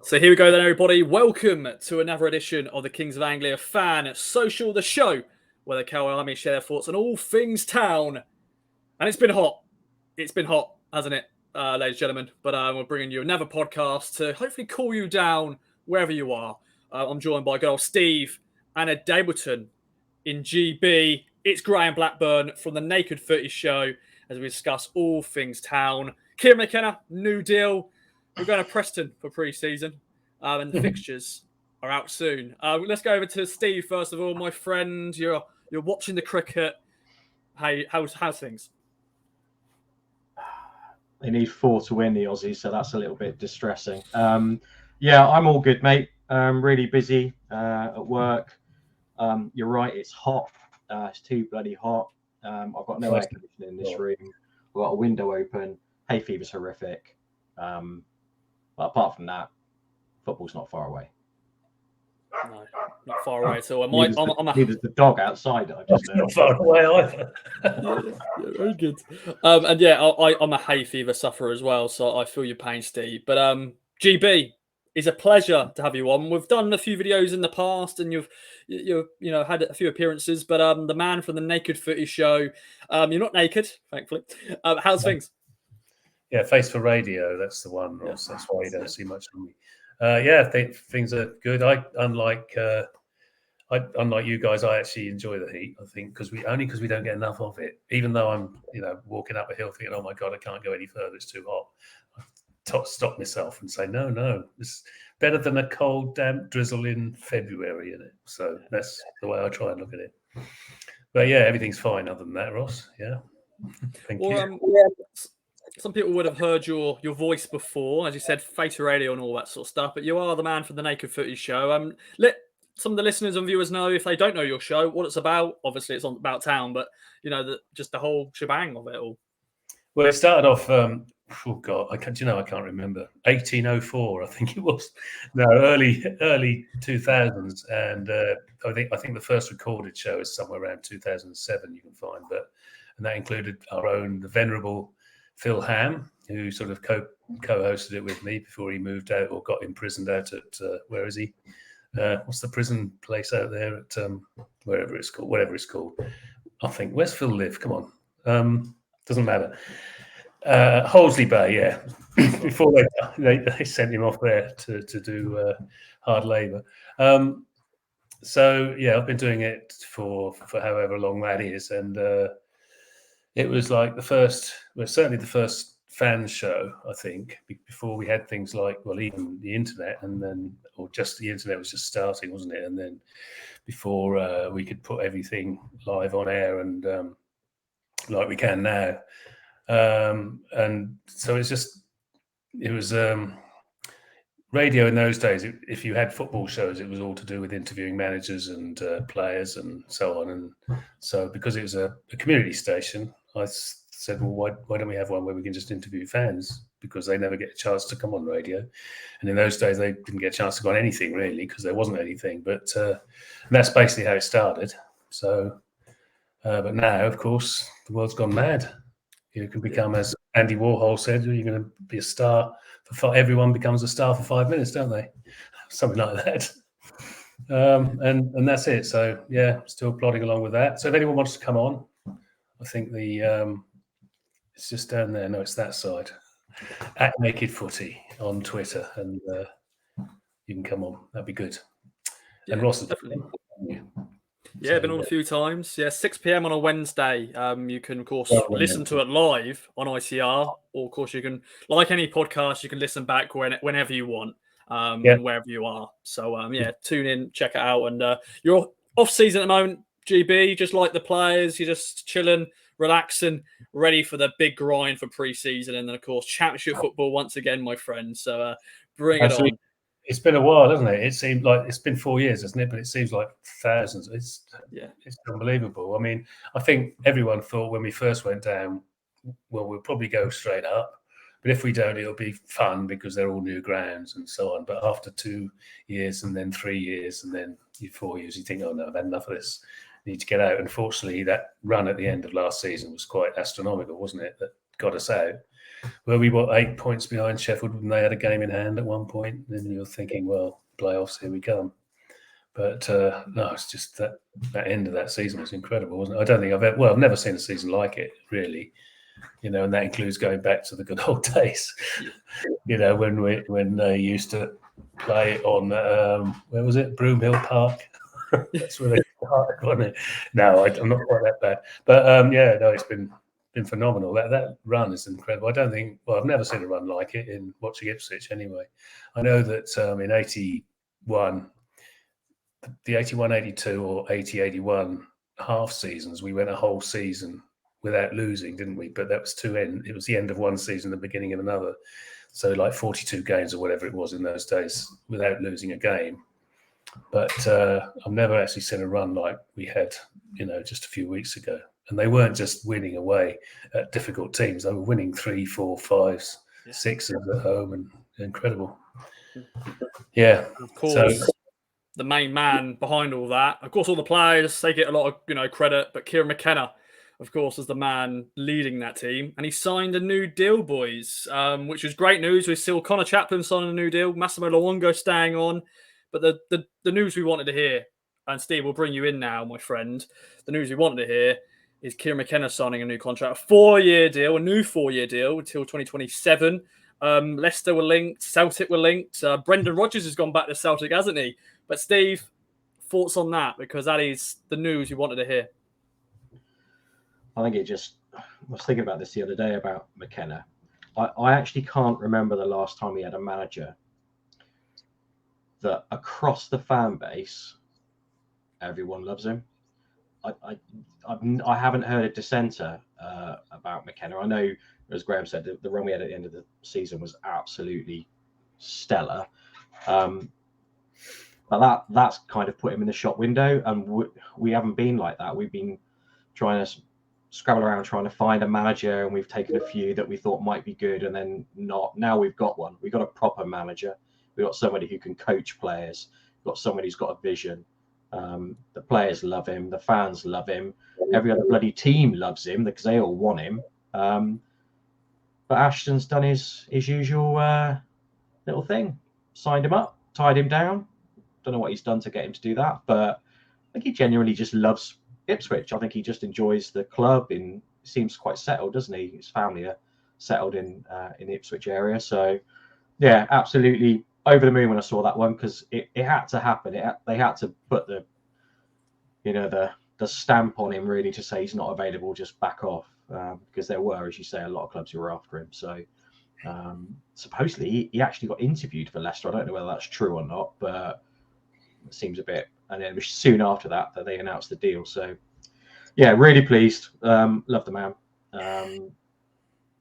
So here we go then, everybody. Welcome to another edition of the Kings of Anglia Fan Social, the show where the KOA Army share their thoughts on all things town. And it's been hot. It's been hot, hasn't it, ladies and gentlemen? But we're bringing you another podcast to hopefully cool you down wherever you are. I'm joined by good old Steve and Ed Dableton in GB. It's Graham Blackburn from the Naked Footy Show as we discuss all things town. Kieran McKenna, new deal. We're going to Preston for pre-season, and the fixtures are out soon. Let's go over to Steve first of all, my friend. You're watching the cricket. How's things? They need 4 to win the Aussies, so that's a little bit distressing. Yeah, I'm all good, mate. Really busy at work. You're right, it's hot. It's too bloody hot. I've got no air conditioning in this room. I've got a window open. Hay fever's horrific. But apart from that, football's not far away. No, not far away at all. Neither the dog outside. I just not far away either. yeah, very good. And yeah, I'm a hay fever sufferer as well, so I feel your pain, Steve. But GB, it's a pleasure to have you on. We've done a few videos in the past, and you've had a few appearances. But the man from the Naked Footy Show, you're not naked, thankfully. How's things? Yeah, face for radio. That's the one, Ross. That's why you don't see much of me. Yeah, I think things are good. Unlike you guys, I actually enjoy the heat. I think because we don't get enough of it. Even though I'm, walking up a hill thinking, "Oh my God, I can't go any further. It's too hot." I stop myself and say, "No, it's better than a cold, damp drizzle in February, isn't it?" So that's the way I try and look at it. But yeah, everything's fine other than that, Ross. Yeah, thank you. Some people would have heard your voice before, as you said, face radio and all that sort of stuff. But you are the man from the Naked Footy Show. Let some of the listeners and viewers know, if they don't know your show, what it's about. Obviously, it's about town, but just the whole shebang of it all. Well, it started off. Oh God, I can't remember. 1804, I think it was. No, early 2000s, and I think the first recorded show is somewhere around 2007. You can find, and that included the venerable Phil Ham, who sort of co-hosted it with me before he moved out or got imprisoned out at where is he? What's the prison place out there at whatever it's called? I think where's Phil live? Come on, doesn't matter. Hollesley Bay, yeah. Before they sent him off there to do hard labour. So yeah, I've been doing it for however long that is, and it was like certainly the first fan show, I think, before we had things like, even the internet, or just the internet was just starting, wasn't it? And then before we could put everything live on air and like we can now. And so it was radio in those days. If you had football shows, it was all to do with interviewing managers and players and so on. And so because it was a community station, I said, well, why don't we have one where we can just interview fans, because they never get a chance to come on radio. And in those days, they didn't get a chance to go on anything really, because there wasn't anything. But that's basically how it started. So, but now, of course, the world's gone mad. You can become, as Andy Warhol said, you're going to be a star everyone becomes a star for 5 minutes, don't they? Something like that. And that's it. So yeah, still plodding along with that. So if anyone wants to come on, I think it's just down there. No, it's that side. At Naked Footy on Twitter, and you can come on. That'd be good. Yeah, and Ross, definitely. Yeah, been on a few times. Yeah, 6 p.m. on a Wednesday. You can, of course, listen to it live on ICR, or of course, you can, like any podcast, you can listen back whenever you want, and wherever you are. So, tune in, check it out. And you're off season at the moment, GB, just like the players. You're just chilling, relaxing, ready for the big grind for pre-season, and then, of course, championship football once again, my friend. So, bring it on. It's been a while, hasn't it? It seemed like it's been 4 years, hasn't it? But it seems like thousands. It's unbelievable. I mean, I think everyone thought when we first went down, well, we'll probably go straight up. But if we don't, it'll be fun because they're all new grounds and so on. But after 2 years and then 3 years and then 4 years, you think, oh no, I've had enough of this. I need to get out. Unfortunately, that run at the end of last season was quite astronomical, wasn't it? That got us out. were we 8 points behind Sheffield when they had a game in hand at one point? And then you're thinking, well, playoffs, here we come. But no, it's just that end of that season was incredible, wasn't it? I don't think I've never seen a season like it, really. And that includes going back to the good old days. When they used to play on where was it? Broomhill Park. That's where they started, wasn't it? No, I'm not quite that bad. But it's been phenomenal. That run is incredible. I don't think. Well, I've never seen a run like it in watching Ipswich. Anyway, I know that in '81. The 81-82 or 80-81 half seasons, we went a whole season without losing, didn't we? But that was it was the end of one season, the beginning of another. So like 42 games or whatever it was in those days without losing a game. But I've never actually seen a run like we had, just a few weeks ago. And they weren't just winning away at difficult teams. They were winning 3, 4, 5s, 6s at home, and incredible. Yeah. Of course. So, the main man behind all that. Of course, all the players, they get a lot of credit, but Kieran McKenna, of course, is the man leading that team. And he signed a new deal, boys, which was great news. We still Connor Chaplin signing a new deal, Massimo Luongo staying on. But the news we wanted to hear, and Steve, will bring you in now, my friend. The news we wanted to hear is Kieran McKenna signing a new contract, a 4-year deal, a new 4-year deal until 2027. Leicester were linked, Celtic were linked. Brendan Rodgers has gone back to Celtic, hasn't he? But Steve, thoughts on that? Because that is the news you wanted to hear. I think I was thinking about this the other day about McKenna. I actually can't remember the last time he had a manager that across the fan base, everyone loves him. I haven't heard a dissenter about McKenna. I know, as Graham said, the run we had at the end of the season was absolutely stellar. But that's kind of put him in the shop window, and we haven't been like that. We've been trying to scrabble around trying to find a manager, and we've taken a few that we thought might be good and then not. Now we've got one. We've got a proper manager. We've got somebody who can coach players. We've got somebody who's got a vision. The players love him. The fans love him. Every other bloody team loves him because they all want him. But Ashton's done his usual little thing. Signed him up, tied him down. Don't know what he's done to get him to do that, but I think he genuinely just loves Ipswich. I think he just enjoys the club. Seems quite settled, doesn't he? His family are settled in the Ipswich area. So, yeah, absolutely over the moon when I saw that one, because it had to happen. They had to put the stamp on him, really, to say he's not available, just back off, because there were, as you say, a lot of clubs who were after him. So supposedly he actually got interviewed for Leicester. I don't know whether that's true or not, but it seems a bit. And then it was soon after that they announced the deal. So yeah, really pleased. Love the man.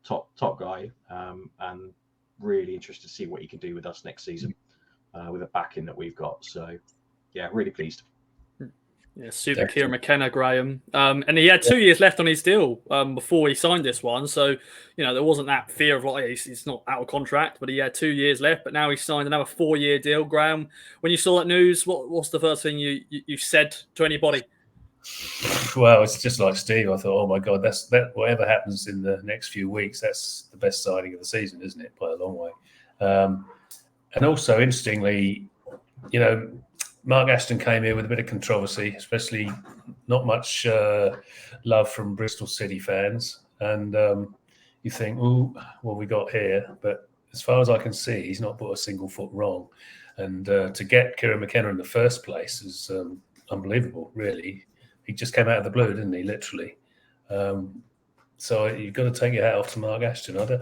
Top guy, and really interested to see what he can do with us next season with the backing that we've got. So yeah, really pleased. Yeah, super Kieran McKenna, Graham. And he had 2 years left on his deal before he signed this one. So, there wasn't that fear of he's not out of contract, but he had 2 years left. But now he's signed another 4-year deal. Graham, when you saw that news, what's the first thing you said to anybody? Well, it's just like Steve. I thought, oh my God, that whatever happens in the next few weeks, that's the best signing of the season, isn't it? By a long way. And also, interestingly, Mark Ashton came here with a bit of controversy, especially not much love from Bristol City fans. And you think, oh, what we got here? But as far as I can see, he's not put a single foot wrong. And to get Kieran McKenna in the first place is unbelievable, really. He just came out of the blue, didn't he, literally? So you've got to take your hat off to Mark Ashton. I'm going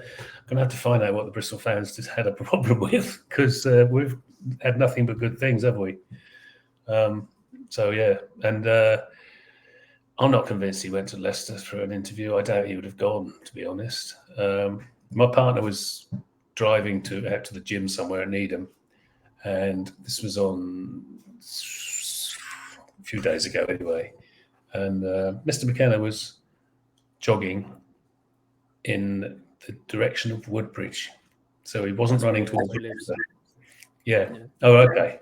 to have to find out what the Bristol fans just had a problem with, because we've had nothing but good things, have we? So yeah, and I'm not convinced he went to Leicester for an interview. I doubt he would have gone, to be honest. My partner was driving out to the gym somewhere in Needham, and this was on a few days ago anyway. And Mr. McKenna was jogging in the direction of Woodbridge, so he wasn't running towards Leicester. Yeah. Oh, okay.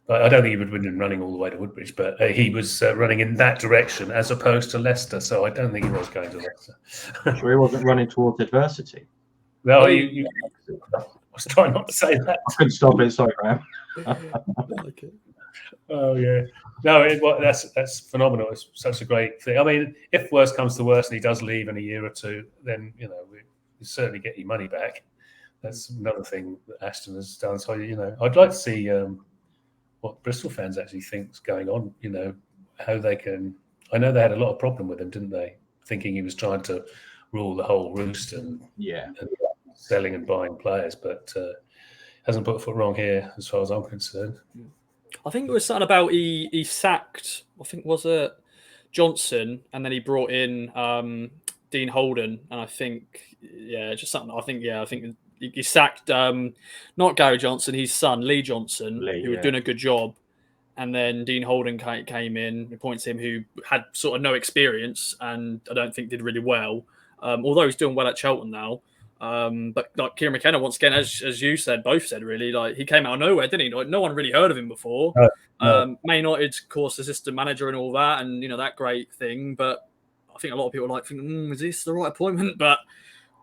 I don't think he would have been running all the way to Woodbridge, but he was running in that direction as opposed to Leicester. So I don't think he was going to Leicester. Sure, he wasn't running towards adversity. No, I was trying not to say that. I couldn't stop it. Sorry, Graham. Oh yeah, no, that's phenomenal. It's such a great thing. I mean, if worse comes to worse and he does leave in a year or two, then we certainly get your money back. That's another thing that Ashton has done. So I'd like to see what Bristol fans actually think's going on. How they can. I know they had a lot of problem with him, didn't they? Thinking he was trying to rule the whole roost and selling and buying players, but hasn't put a foot wrong here as far as I'm concerned. I think it was something about he sacked, I think was it Johnson, and then he brought in Dean Holden, and I think just something. I think he sacked not Gary Johnson, his son Lee Johnson, who was doing a good job, and then Dean Holden came in, appoints him, who had sort of no experience and I don't think did really well, although he's doing well at Cheltenham now. But like Kieran McKenna, once again, as you said, both said, really, like he came out of nowhere, didn't he? Like, no one really heard of him before. No. Man United's, of course, assistant manager and all that, and that great thing. But I think a lot of people are like thinking, is this the right appointment? But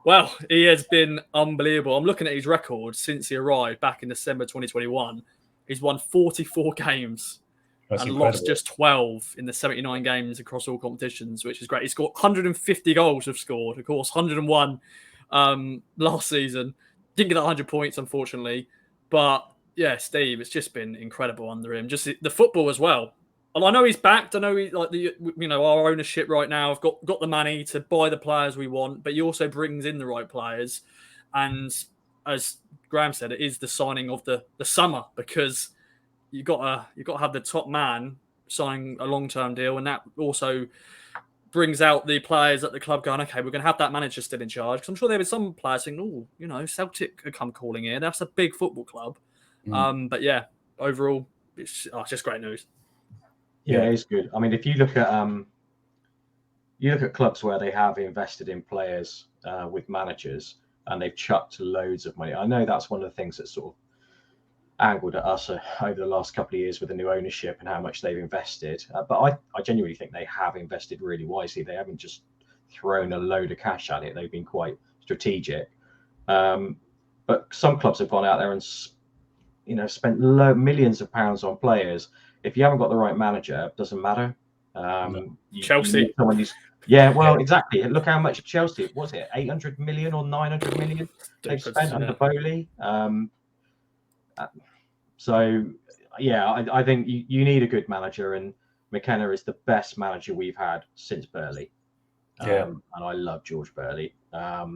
well, he has been unbelievable. I'm looking at his record since he arrived back in December 2021. He's won 44 games. That's and incredible. lost just 12 in the 79 games across all competitions, which is great. He's got 150 goals have scored, of course, 101 last season. Didn't get that 100 points, unfortunately. But yeah, Steve, it's just been incredible under him. Just the football as well. And I know he's backed. I know he's like our ownership right now have got the money to buy the players we want, but he also brings in the right players. And as Graham said, it is the signing of the summer, because you got to have the top man signing a long-term deal, and that also brings out the players at the club going, okay, we're going to have that manager still in charge. Because I'm sure there were some players saying, Celtic could come calling in. That's a big football club. But yeah, overall, it's just great news. Yeah, it's good. I mean, if you look at clubs where they have invested in players with managers and they've chucked loads of money. I know that's one of the things that sort of angled at us over the last couple of years with the new ownership and how much they've invested. But I genuinely think they have invested really wisely. They haven't just thrown a load of cash at it. They've been quite strategic. But some clubs have gone out there and spent millions of pounds on players. If you haven't got the right manager, it doesn't matter. Chelsea. Exactly. Look how much Chelsea, was it 800 million or 900 million they've spent under Bowley? I think you need a good manager, and McKenna is the best manager we've had since Burley. And I love George Burley. But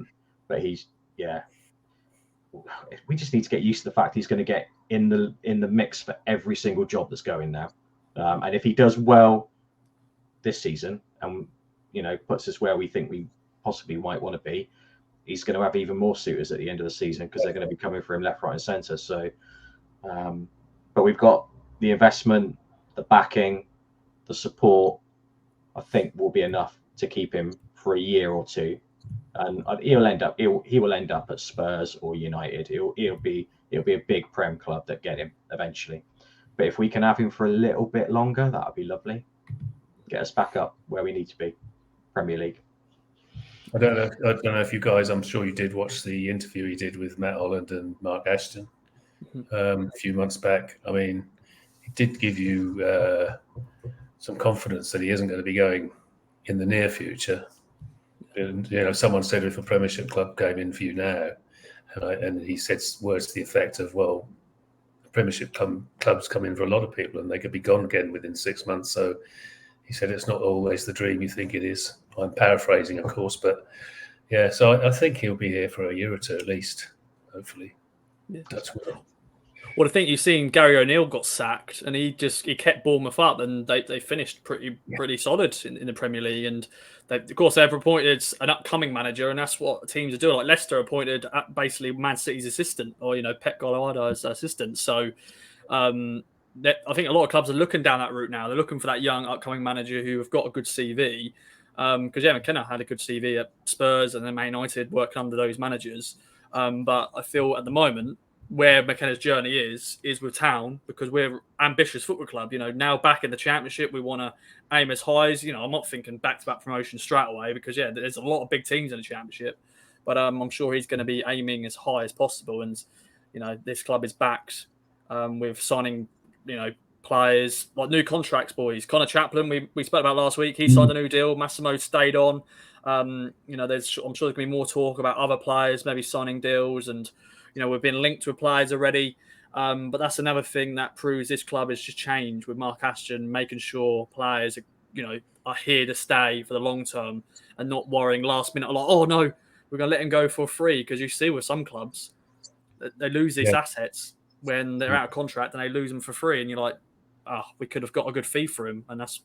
we just need to get used to the fact he's going to get in the mix for every single job that's going now. And if he does well this season and puts us where we think we possibly might want to be, he's going to have even more suitors at the end of the season, because they're going to be coming for him left, right, and centre. So, but we've got the investment, the backing, the support. I think will be enough to keep him for a year or two, and he will end up at Spurs or United. It'll be a big Prem club that get him eventually. But if we can have him for a little bit longer, that would be lovely. Get us back up where we need to be, Premier League. I don't know if you guys, I'm sure you did watch the interview he did with Matt Holland and Mark Ashton a few months back. I mean, he did give you some confidence that he isn't going to be going in the near future. And someone said if a Premiership club came in for you now, and he said words to the effect of, well, Premiership clubs come in for a lot of people and they could be gone again within 6 months. So he said it's not always the dream you think it is. I'm paraphrasing, of course, but yeah. So I think he'll be here for a year or two at least, hopefully. Yeah. That's well. Well, I think you've seen Gary O'Neill got sacked, and he kept Bournemouth up, and they finished pretty solid in the Premier League. And they've appointed an upcoming manager, and that's what teams are doing. Like Leicester appointed basically Man City's assistant, or Pep Guardiola's assistant. So I think a lot of clubs are looking down that route now. They're looking for that young upcoming manager who have got a good CV. Because McKenna had a good CV at Spurs and then Man United, working under those managers. But I feel at the moment where McKenna's journey is with Town, because we're ambitious football club. Now back in the Championship, we want to aim as high as, I'm not thinking back-to-back promotion straight away, because there's a lot of big teams in the Championship. but I'm sure he's going to be aiming as high as possible. And this club is backed with signing players like new contracts. Boys, Connor Chaplin, we spoke about last week. He signed a new deal. Massimo stayed on. I'm sure there's going to be more talk about other players maybe signing deals, and we've been linked with players already. But that's another thing that proves this club has just changed with Mark Ashton making sure players are here to stay for the long term and not worrying last minute like, oh no, we're going to let him go for free, because you see with some clubs they lose these assets when they're out of contract and they lose them for free, and you're like, we could have got a good fee for him. And it's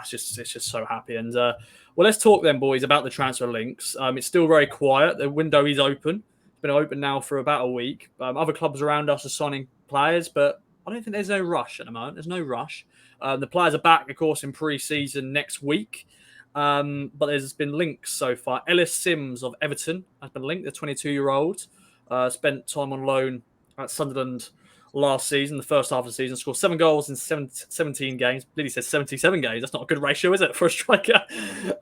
just so happy. And well, let's talk then, boys, about the transfer links. It's still very quiet. The window is open. It's been open now for about a week. Other clubs around us are signing players, but I don't think there's no rush at the moment. There's no rush. The players are back, of course, in pre-season next week. But there's been links so far. Ellis Sims of Everton has been linked, the 22-year-old. Spent time on loan at Sunderland last season, the first half of the season, scored 7 goals in 17 games. Lily says 77 games. That's not a good ratio, is it, for a striker?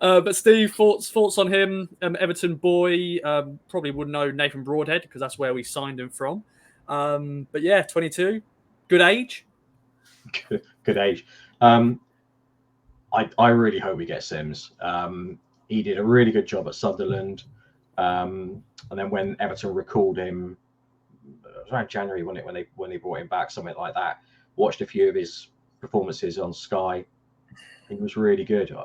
But Steve, thoughts on him? Everton boy, probably would know Nathan Broadhead because that's where we signed him from. But yeah, 22, good age. Good age. I really hope we get Sims. He did a really good job at Sunderland. And then when Everton recalled him, it was around January when they brought him back, something like that. Watched a few of his performances on Sky. He was really good.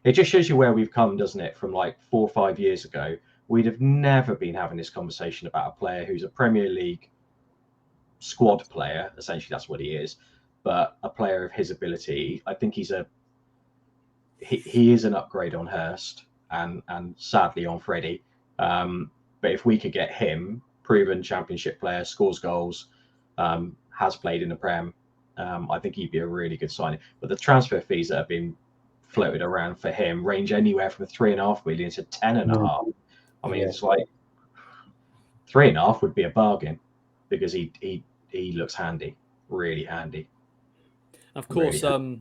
It just shows you where we've come, doesn't it? From like 4 or 5 years ago, we'd have never been having this conversation about a player who's a Premier League squad player. Essentially, that's what he is. But a player of his ability. I think he is an upgrade on Hurst and sadly on Freddie. But if we could get him, proven Championship player, scores goals, has played in the Prem, I think he'd be a really good signing. But the transfer fees that have been floated around for him range anywhere from 3.5 million to 10.5. I mean, it's like 3.5 would be a bargain because he looks handy, really handy. Of course, really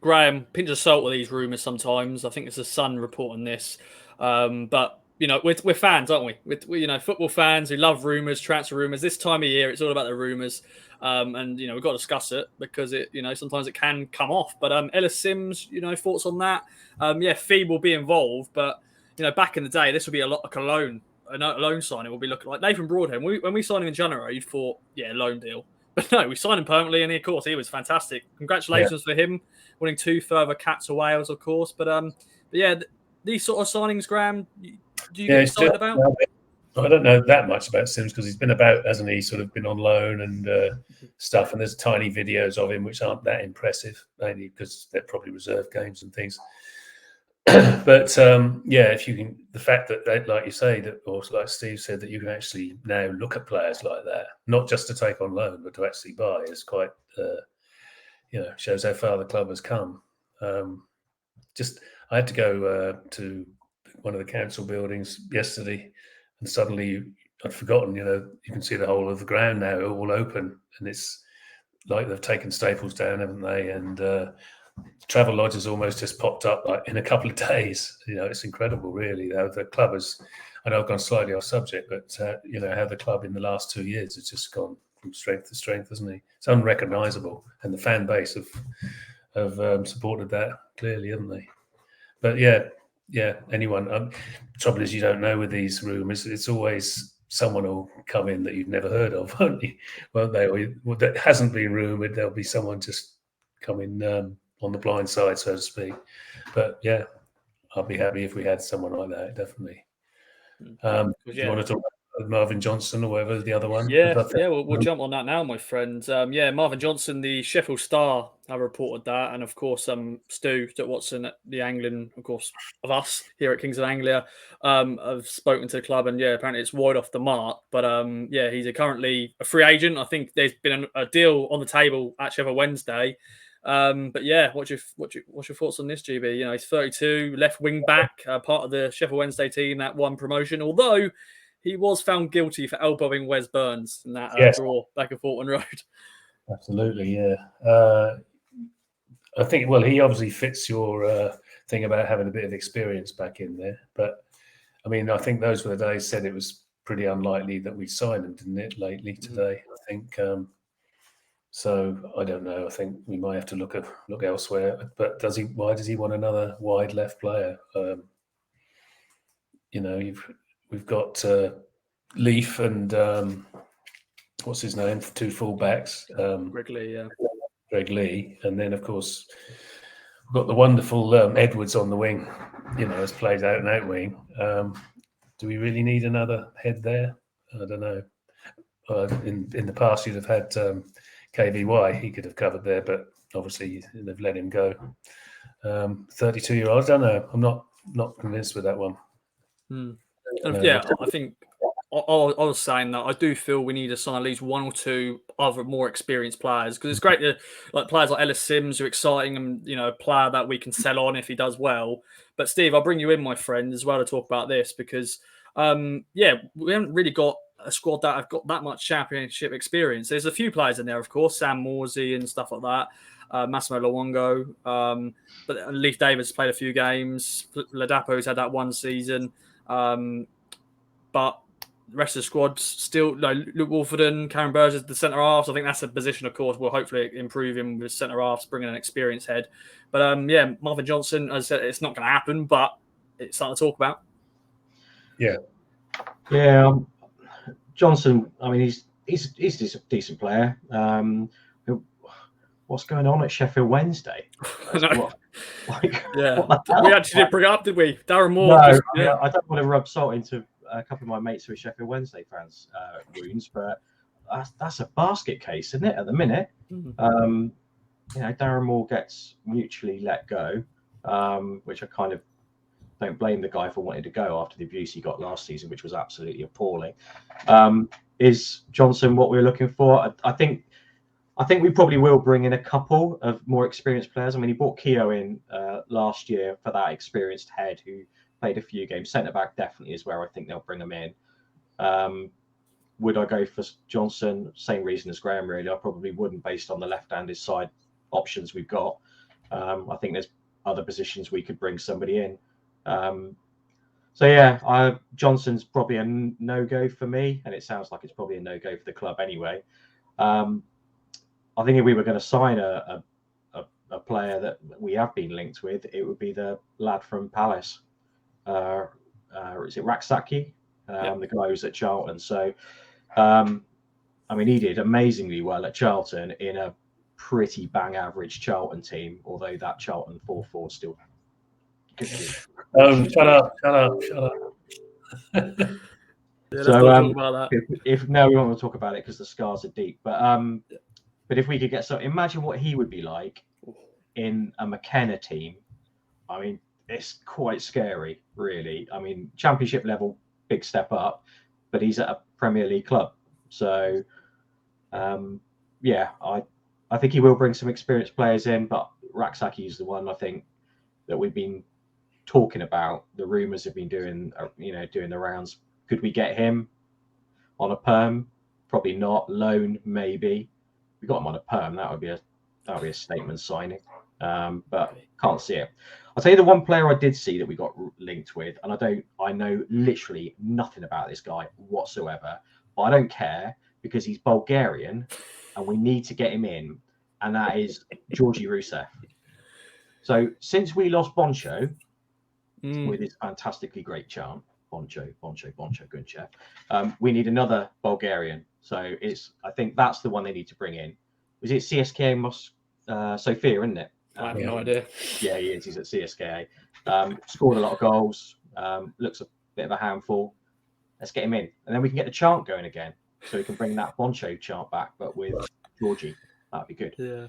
Graham, pinch of salt with these rumours sometimes. I think it's the Sun reporting this, but we're fans, aren't we? We're football fans who love rumours, transfer rumours. This time of year, it's all about the rumours, and we've got to discuss it because it, sometimes it can come off. But Ellis Sims, thoughts on that? Fee will be involved, but back in the day, this would be a lot like a loan signing. Will be looking like Nathan Broadhead. When we signed him in January, you thought, loan deal. But no, we signed him permanently, and of course, he was fantastic. Congratulations for him winning 2 further Cats to Wales, of course. But these sort of signings, Graham, do you get excited about? I don't know that much about Sims because he's been about, hasn't he? Sort of been on loan and stuff. And there's tiny videos of him which aren't that impressive, mainly because they're probably reserve games and things. But if you can, the fact that, like you say, that, or like Steve said, that you can actually now look at players like that, not just to take on loan, but to actually buy, is quite, shows how far the club has come. I had to go to one of the council buildings yesterday, and suddenly I'd forgotten. You can see the whole of the ground now all open, and it's like they've taken Staples down, haven't they? And Travel Lodge has almost just popped up like in a couple of days. It's incredible, really. The club has, I know I've gone slightly off subject, but how the club in the last 2 years has just gone from strength to strength, hasn't he? It's unrecognisable, and the fan base have supported that clearly, haven't they? But anyone. Trouble is, you don't know with these rumours. It's always someone will come in that you've never heard of, won't they? Or that hasn't been rumoured. There'll be someone just coming on the blind side, so to speak. But I'll be happy if we had someone like that, definitely. Do you want to talk about Marvin Johnson or whatever the other one? We'll jump on that now, my friend. Marvin Johnson, the Sheffield Star, have reported that, and of course, Stu Watson at the Anglian, of course, of us here at Kings of Anglia, have spoken to the club, and apparently it's wide off the mark. But he's currently a free agent. I think there's been a deal on the table at Sheffield Wednesday. What's your thoughts on this, GB? He's 32, left wing back, part of the Sheffield Wednesday team that won promotion, although he was found guilty for elbowing Wes Burns in that draw back at Fortman Road. Absolutely, yeah. I think, he obviously fits your thing about having a bit of experience back in there. But I mean, I think those were the days said it was pretty unlikely that we'd sign him, didn't it? Lately today, I think. So I don't know. I think we might have to look elsewhere. But does he? Why does he want another wide left player? We've got Leaf and what's his name? 2 fullbacks. Greg Lee, and then of course we've got the wonderful Edwards on the wing. Has played out and out wing. Do we really need another head there? I don't know. In the past, you'd have had KVY. He could have covered there, but obviously they've let him go. 32-year-old. I don't know. I'm not convinced with that one. I think I was saying that I do feel we need to sign at least 1 or 2 other more experienced players, because it's great to players like Ellis Sims who are exciting and a player that we can sell on if he does well. But Steve, I'll bring you in, my friend, as well to talk about this, because we haven't really got a squad that have got that much championship experience. There's a few players in there, of course, Sam Morsey and stuff like that, Massimo Luongo, but Leif Davis played a few games. Ladapo's had that 1 season, but the rest of the squad still, Luke Wolforden, Karen Burgess, the centre halves. I think that's a position, of course, we'll hopefully improve him with centre halves, bringing an experienced head. But Marvin Johnson, as I said, it's not going to happen, but it's something to talk about. Yeah. Johnson, I mean, he's a decent player. What's going on at Sheffield Wednesday? No. We actually did bring it up, did we? Darren Moore. No, I don't want to rub salt into a couple of my mates who are Sheffield Wednesday fans' wounds, but that's a basket case, isn't it? At the minute, Darren Moore gets mutually let go, which I kind of don't blame the guy for wanting to go after the abuse he got last season, which was absolutely appalling. Is Johnson what we're looking for? I think we probably will bring in a couple of more experienced players. I mean, he brought Keogh in last year for that experienced head who played a few games. Centre back definitely is where I think they'll bring him in. Would I go for Johnson? Same reason as Graham, really. I probably wouldn't, based on the left-handed side options we've got. I think there's other positions we could bring somebody in. Johnson's probably a no-go for me, and it sounds like it's probably a no-go for the club anyway. I think if we were going to sign a player that we have been linked with, it would be the lad from Palace. Is it Raksaki? The guy who's at Charlton. So, he did amazingly well at Charlton in a pretty bang average Charlton team, although that Charlton 4-4 still good. Shut up. If we want to talk about it because the scars are deep, but if we could get imagine what he would be like in a McKenna team. I mean, it's quite scary, really. I mean, championship level, big step up, but he's at a Premier League club. So, I think he will bring some experienced players in, but Raksaki is the one I think that we've been talking about. The rumours have been doing the rounds. Could we get him on a perm? Probably not. Loan, maybe. We got him on a perm. That would be a statement signing. But can't see it. I'll tell you the one player I did see that we got linked with, and I know literally nothing about this guy whatsoever, but I don't care because he's Bulgarian and we need to get him in, and that is Georgi Rusev. So since we lost Boncho with his fantastically great chant, Boncho, Gunchev, we need another Bulgarian. So I think that's the one they need to bring in. Was it CSKA Sofia, isn't it? I have no idea. Yeah, he is. He's at CSKA. Scored a lot of goals. Looks a bit of a handful. Let's get him in. And then we can get the chant going again. So we can bring that Boncho chant back, but with Georgie. That'd be good. Yeah.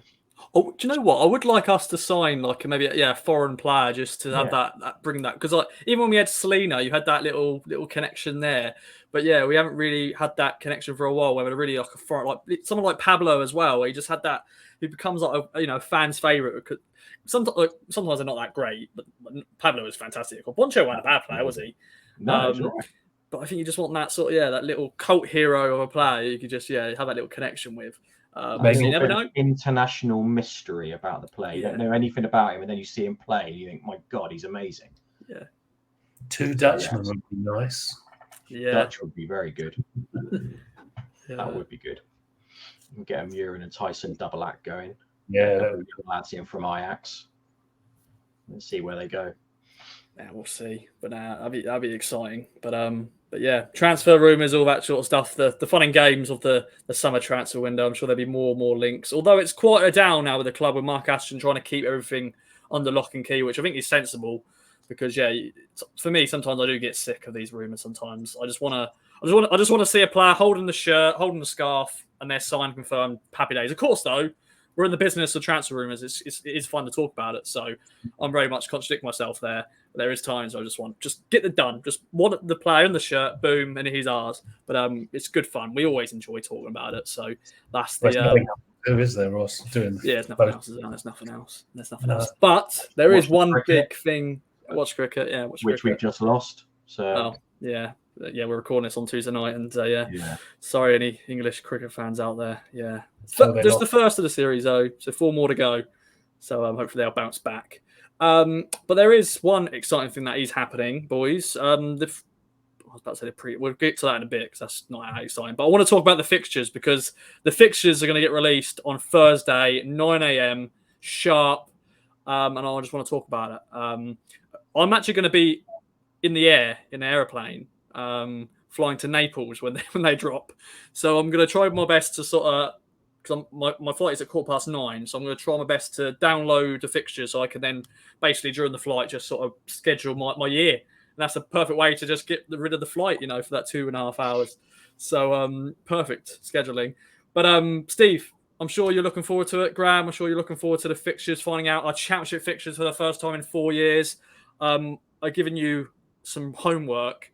Oh, do you know what? I would like us to sign maybe a foreign player just to have that bring that, because even when we had Selena, you had that little connection there. But yeah, we haven't really had that connection for a while. Where we're really like a foreign, someone like Pablo as well. Where he just had that. He becomes like a fan's favorite. Sometimes they're not that great, but Pablo was fantastic. Boncho wasn't a bad player, was he? No, but I think you just want that sort of that little cult hero of a player you could just have that little connection with. Maybe you never know. International mystery about the play. You don't know anything about him, and then you see him play, and you think, "My God, he's amazing." Yeah. 2 Dutchmen would be nice. Yeah. Dutch would be very good. Yeah. That would be good. And get a Murin and Tyson double act going. Yeah, A that couple would of lads in from Ajax. Let's see where they go. Yeah, we'll see. But that'd be exciting. But yeah, transfer rumours, all that sort of stuff. The fun and games of the summer transfer window. I'm sure there'll be more links. Although it's quieter down now with the club, with Mark Ashton trying to keep everything under lock and key, which I think is sensible. Because for me, sometimes I do get sick of these rumours. Sometimes I just want to see a player holding the shirt, holding the scarf, and they're signed, confirmed, happy days. Of course, though, we're in the business of transfer rumours. It is fun to talk about it. So I'm very much contradicting myself there. But there is times I just get it done. Just want the player in the shirt, boom, and he's ours. But it's good fun. We always enjoy talking about it. So that's the. Who is there, Ross? Doing there's nothing else. There's nothing else. But there is one big thing. Watch cricket, yeah. Which we've just lost. So yeah, we're recording this on Tuesday night, and sorry, any English cricket fans out there. Yeah, just the first of the series though, so 4 more to go. So hopefully they'll bounce back. But there is one exciting thing that is happening, boys. I was about to say we'll get to that in a bit because that's not that exciting. But I want to talk about the fixtures because the fixtures are going to get released on Thursday, 9 a.m. sharp, and I just want to talk about it. I'm actually going to be in the air in an aeroplane, flying to Naples when they drop. So I'm going to try my best to sort of, because my flight is at 9:15, so I'm going to try my best to download the fixtures so I can then basically during the flight just sort of schedule my year. And that's a perfect way to just get rid of the flight, for that 2.5 hours. So perfect scheduling. But Steve, I'm sure you're looking forward to it. Graham, I'm sure you're looking forward to the fixtures, finding out our championship fixtures for the first time in 4 years. I've given you some homework.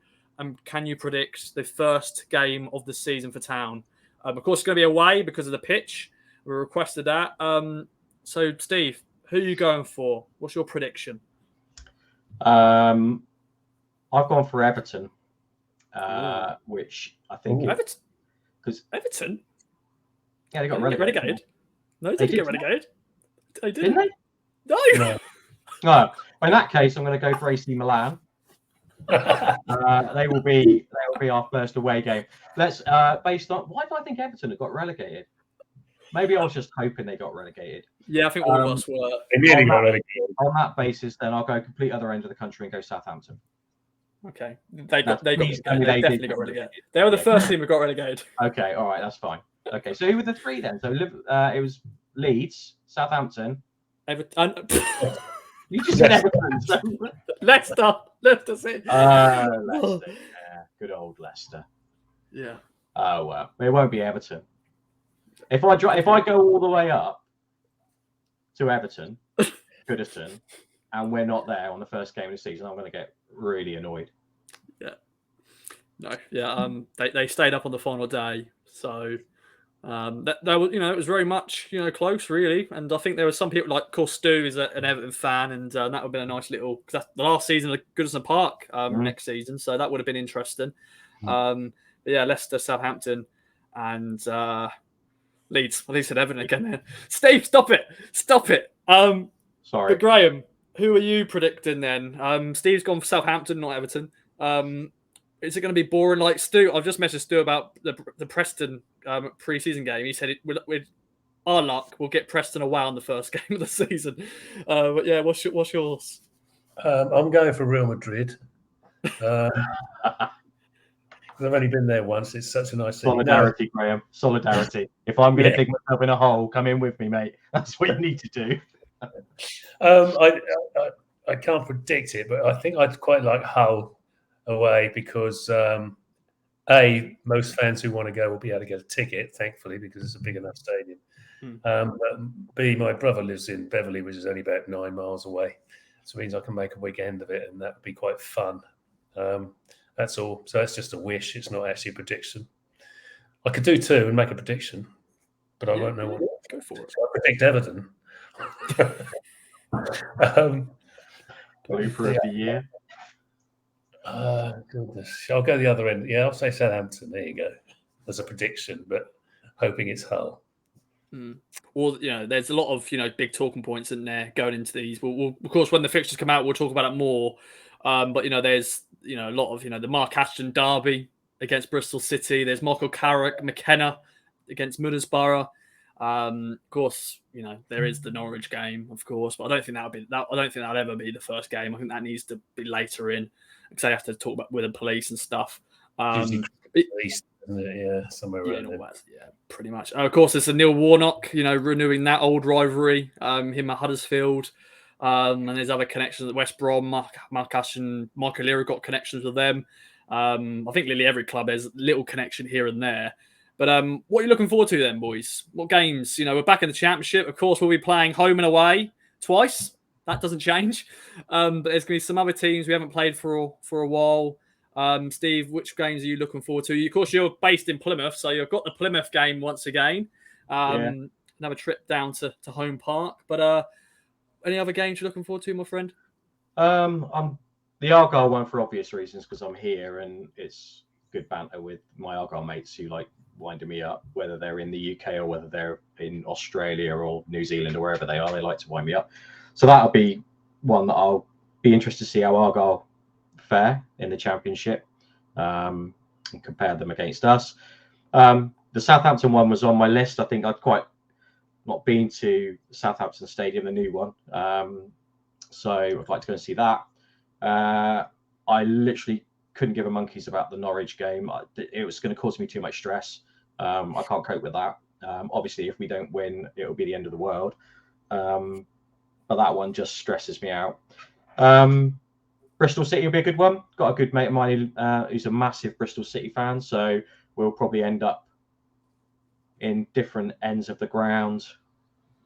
Can you predict the first game of the season for Town? Of course, it's going to be away because of the pitch. We requested that. So, Steve, who are you going for? What's your prediction? I've gone for Everton, which I think Everton. Because Everton. Yeah, they got relegated. No, they didn't get relegated. They didn't they? No. No. In that case, I'm going to go for AC Milan. They will be our first away game. Let's based on why do I think Everton have got relegated? Maybe I was just hoping they got relegated. Yeah, I think all of us were. They nearly got relegated. On that basis, then I'll go complete other end of the country and go Southampton. Okay, they definitely got relegated. They were the first team that got relegated. Okay, all right, that's fine. Okay, so who were the 3 then? So it was Leeds, Southampton, Everton. You just said Everton. So... Leicester City. Leicester. Yeah, good old Leicester. Yeah. Oh well, it won't be Everton. If I go all the way up to Everton, Goodison, and we're not there on the first game of the season, I'm going to get really annoyed. Yeah. No. Yeah. They stayed up on the final day, so. That was, it was very much, close really, and I think there were some people like, of course, Stu is an Everton fan, and that would have been a nice little because that's the last season of Goodison Park next season, so that would have been interesting. But yeah, Leicester, Southampton, and Leeds. I said Everton again. Then Steve, stop it. Sorry, but Graham, who are you predicting then? Steve's gone for Southampton, not Everton. Is it going to be boring like Stu? I've just messaged Stu about the Preston pre-season game. He said with our luck, we'll get Preston away on the first game of the season. But yeah, what's yours? I'm going for Real Madrid. I've only been there once. It's such a nice solidarity, Graham. Solidarity. If I'm going to dig myself in a hole, come in with me, mate. That's what you need to do. I can't predict it, but I think I'd quite like Hull away because most fans who want to go will be able to get a ticket, thankfully, because it's a big enough stadium. B, my brother lives in Beverley, which is only about 9 miles away, so it means I can make a weekend of it, and that would be quite fun. That's all. So that's just a wish. It's not actually a prediction. I could do 2 and make a prediction, but I won't know what. Go for it. So I predict Everton. Blooper of the year. Goodness. I'll go the other end. Yeah, I'll say Southampton. There you go. As a prediction, but hoping it's Hull. Well, there's a lot of big talking points in there going into these. We'll of course, when the fixtures come out, we'll talk about it more. But there's a lot of the Mark Ashton derby against Bristol City. There's Michael Carrick McKenna against Middlesbrough. Of course, there is the Norwich game, of course, but I don't think that'll be that. I don't think that'll ever be the first game. I think that needs to be later in because they have to talk about with the police and stuff. Police, yeah, somewhere around there. Yeah, pretty much. Of course, there's a Neil Warnock, renewing that old rivalry. Him at Huddersfield, and there's other connections at West Brom. Mark Ashton, Michael Leary got connections with them. I think nearly every club has a little connection here and there. But what are you looking forward to then, boys? What games? We're back in the Championship. Of course, we'll be playing home and away twice. That doesn't change. But there's going to be some other teams we haven't played for a while. Steve, which games are you looking forward to? Of course, you're based in Plymouth, so you've got the Plymouth game once again. Another trip down to Home Park. But any other games you're looking forward to, my friend? I'm the Argyle one for obvious reasons because I'm here and it's good banter with my Argyle mates who like winding me up, whether they're in the UK or whether they're in Australia or New Zealand or wherever they are. They like to wind me up. So that'll be one that I'll be interested to see how Argyle fare in the Championship and compare them against us. The Southampton one was on my list. I think I'd quite not been to Southampton Stadium, the new one. So I'd like to go and see that. I literally couldn't give a monkeys about the Norwich game. It was going to cause me too much stress. I can't cope with that. Obviously, if we don't win, it will be the end of the world. But that one just stresses me out. Bristol City will be a good one. Got a good mate of mine who's a massive Bristol City fan. So we'll probably end up in different ends of the ground,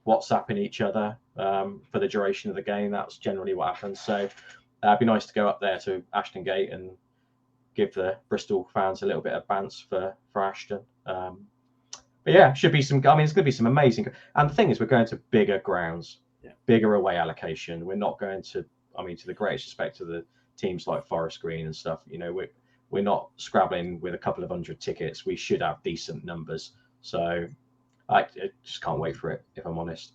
WhatsApping each other for the duration of the game. That's generally what happens. So it'd be nice to go up there to Ashton Gate and give the Bristol fans a little bit of bants for Ashton. But yeah, should be some. I mean, it's going to be some amazing. And the thing is, we're going to bigger grounds, bigger away allocation. We're not going to. I mean, to the greatest respect to the teams like Forest Green and stuff. We're not scrabbling with a couple of hundred tickets. We should have decent numbers. So I just can't wait for it. If I'm honest,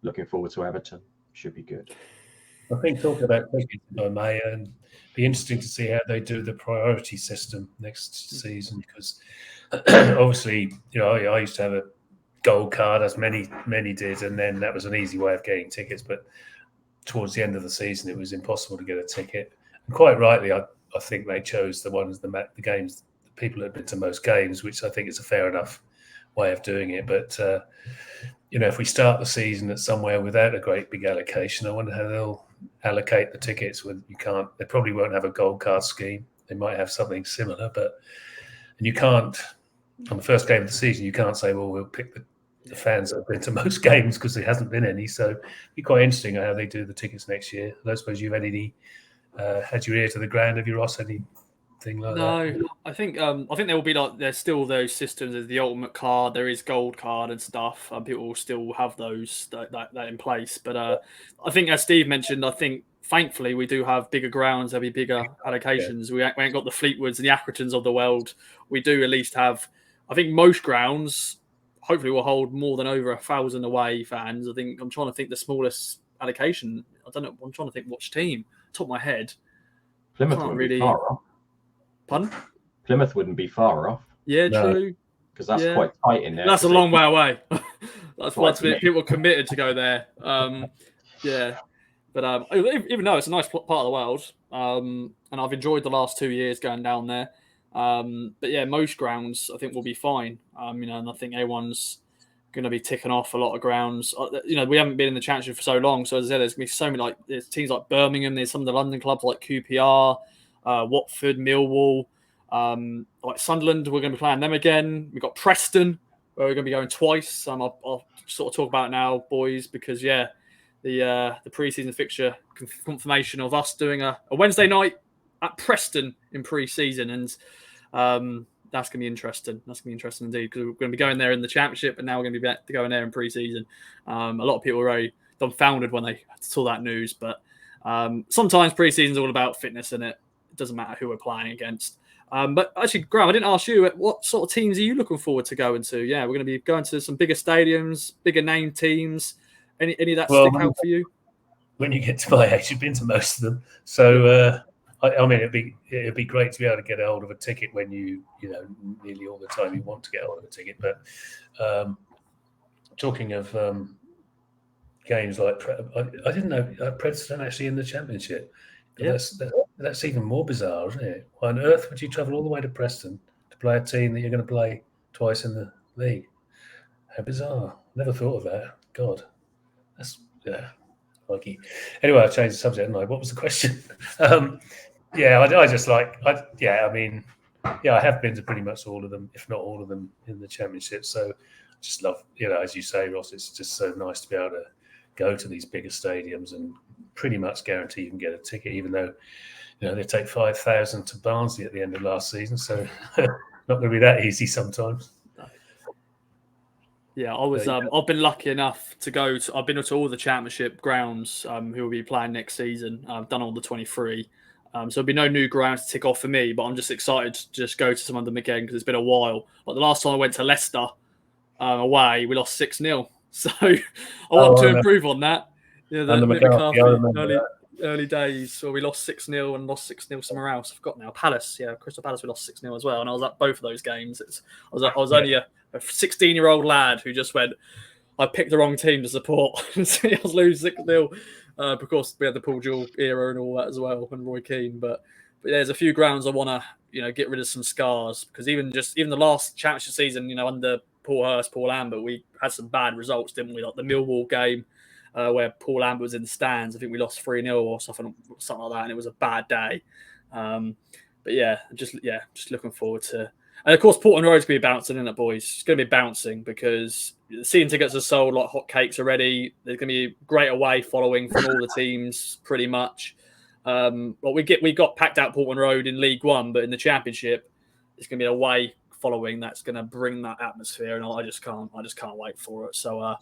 looking forward to Everton. Should be good. I think talking about tickets, if I may, and be interesting to see how they do the priority system next season because obviously, I used to have a gold card, as many did, and then that was an easy way of getting tickets. But towards the end of the season, it was impossible to get a ticket. And quite rightly, I think they chose the games, the people who had been to most games, which I think is a fair enough way of doing it. But if we start the season at somewhere without a great big allocation, I wonder how they'll allocate the tickets when you can't. They probably won't have a gold card scheme. They might have something similar, and you can't on the first game of the season. You can't say, well, we'll pick the fans that have been to most games because there hasn't been any. So it'd be quite interesting how they do the tickets next year. I don't suppose you've had any. Had your ear to the ground? Have you, Ross? Anything like that? No, I think there will be there's still those systems. There's the ultimate card. There is gold card and stuff. People will still have those that in place. But I think, as Steve mentioned, I think thankfully we do have bigger grounds. There'll be bigger allocations. Yeah. We ain't got the Fleetwoods and the Accringtons of the world. We do at least have. I think most grounds hopefully will hold more than over 1,000 away fans. I think I'm trying to think the smallest allocation. I don't know. I'm trying to think which team. Top of my head. Plymouth wouldn't be far off. Pardon? Plymouth wouldn't be far off. Yeah, true. Because that's quite tight in there. That's a long way away. That's once people committed to go there. Yeah. But even though it's a nice part of the world, and I've enjoyed the last 2 years going down there. But yeah, most grounds I think will be fine. And I think A1's going to be ticking off a lot of grounds. We haven't been in the Championship for so long. So as I said, there's going to be so many there's teams like Birmingham. There's some of the London clubs like QPR, Watford, Millwall, like Sunderland. We're going to be playing them again. We've got Preston, where we're going to be going twice. I'll sort of talk about it now, boys, because the pre-season fixture confirmation of us doing a Wednesday night at Preston in pre-season, and that's going to be interesting. That's going to be interesting indeed, because we're going to be going there in the Championship, and now we're going to be going there in pre-season. A lot of people were very dumbfounded when they saw that news, but sometimes pre-season is all about fitness, and it doesn't matter who we're playing against. But actually, Graham, I didn't ask you, what sort of teams are you looking forward to going to? Yeah, we're going to be going to some bigger stadiums, bigger name teams. Any of that stick out for you? When you get to my age, you've been to most of them. So, I mean, it'd be great to be able to get a hold of a ticket when you know, nearly all the time you want to get a hold of a ticket. But talking of games like, I didn't know Preston actually in the Championship. Yeah. That's even more bizarre, isn't it? Why on earth would you travel all the way to Preston to play a team that you're going to play twice in the league? How bizarre. Never thought of that. God. That's, yeah. Lucky. Anyway, I've changed the subject, haven't I? What was the question? I just like, I have been to pretty much all of them, if not all of them, in the Championship. So I just love, as you say, Ross, it's just so nice to be able to go to these bigger stadiums and pretty much guarantee you can get a ticket, even though, they take 5,000 to Barnsley at the end of last season. So not going to be that easy sometimes. Yeah, I've been lucky enough to go to. I've been to all the Championship grounds who will be playing next season. I've done all the 23, so there'll be no new grounds to tick off for me. But I'm just excited to just go to some of them again because it's been a while. But the last time I went to Leicester away, we lost 6-0. So I want to improve on that. Yeah, the McCarthy early days where we lost 6-0 and lost 6-0 somewhere else. I forgot now. Palace, Crystal Palace, we lost 6-0 as well. And I was at both of those games. I was only a 16-year-old lad who just went, I picked the wrong team to support. I was losing 6-0 because we had the Paul Jewell era and all that as well, and Roy Keane. But there's a few grounds I want to, get rid of some scars because even the last Championship season, under Paul Hurst, Paul Lambert, we had some bad results, didn't we? Like the Millwall game where Paul Lambert was in the stands. I think we lost 3-0 or something like that, and it was a bad day. Just looking forward to. And of course, Portland Road's going to be bouncing, isn't it, boys? It's going to be bouncing because the season tickets are sold like hotcakes already. There's going to be great away following from all the teams, pretty much. But we got packed out Portland Road in League One, but in the Championship, it's going to be away following. That's going to bring that atmosphere, and I just can't wait for it. So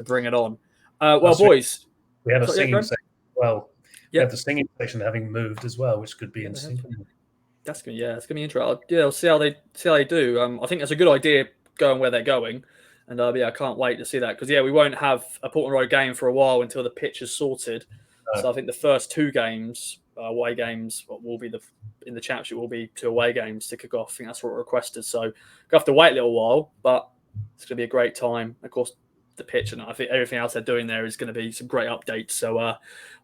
bring it on. Boys, we have a singing section. Well, we have the singing section having moved as well, which could be interesting. It's gonna be interesting. We'll see how they do. I think that's a good idea going where they're going, and I can't wait to see that because we won't have a Portland Road game for a while until the pitch is sorted. So I think the first 2 games, away games, will be in the Championship will be 2 away games to kick off. I think that's what requested. So we'll have to wait a little while, but it's gonna be a great time. Of course, the pitch and I think everything else they're doing there is going to be some great updates. So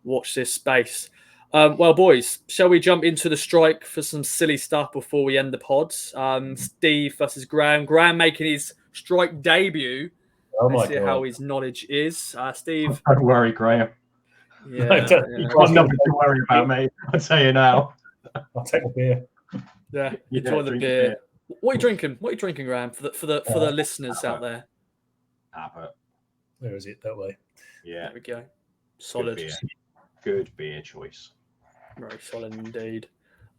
watch this space. Boys, shall we jump into the strike for some silly stuff before we end the pods? Steve versus Graham. Graham making his strike debut. Let's see how his knowledge is. Steve. Don't worry, Graham. You've got nothing to worry about, mate. I'll tell you now. I'll take a beer. Yeah, enjoy the beer. What are you drinking? Graham? For the listeners out there. Abbott. Where is it? That way. Yeah. There we go. Solid. Good beer choice. Very solid indeed.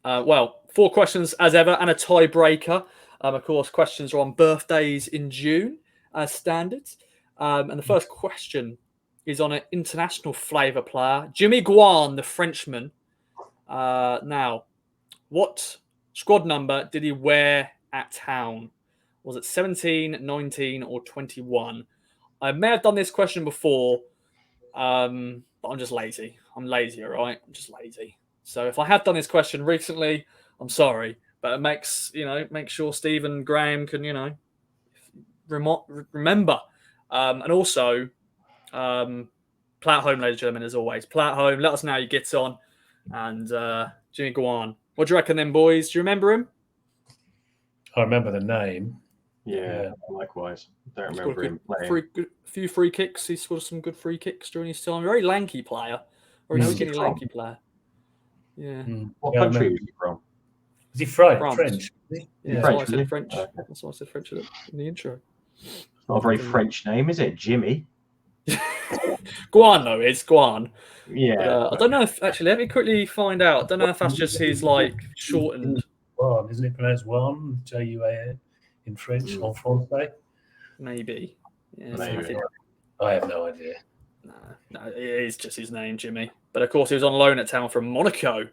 4 questions as ever and a tiebreaker. Of course, questions are on birthdays in June as standard. And the first question is on an international flavour player, Jimmy Guan, the Frenchman. Now, what squad number did he wear at Town? Was it 17, 19 or 21? I may have done this question before, but I'm just lazy. I'm lazy, all right? I'm just lazy. So if I have done this question recently, I'm sorry. But it makes sure Steve and Graham can, remember. And also, play at home, ladies and gentlemen, as always. Play at home. Let us know how you get on. And Jimmy Guan. What do you reckon then, boys? Do you remember him? I remember the name. Yeah, likewise. Don't remember him playing. A few free kicks. He scored some good free kicks during his time. Very lanky player. Very skinny, lanky player. Yeah. What country was he from? Was he French? Yeah, that's why I said French. Okay. That's why I said French in the intro. It's not a very French name, is it? Jimmy. Guan, though, it's Guan. Yeah. I don't know if, actually, let me quickly find out. I don't know if that's just his, shortened. Juan, isn't it pronounced Juan? Juan in French, en français? Maybe. Yeah, maybe. I have no idea. No, it is just his name, Jimmy. But of course, he was on loan at Town from Monaco.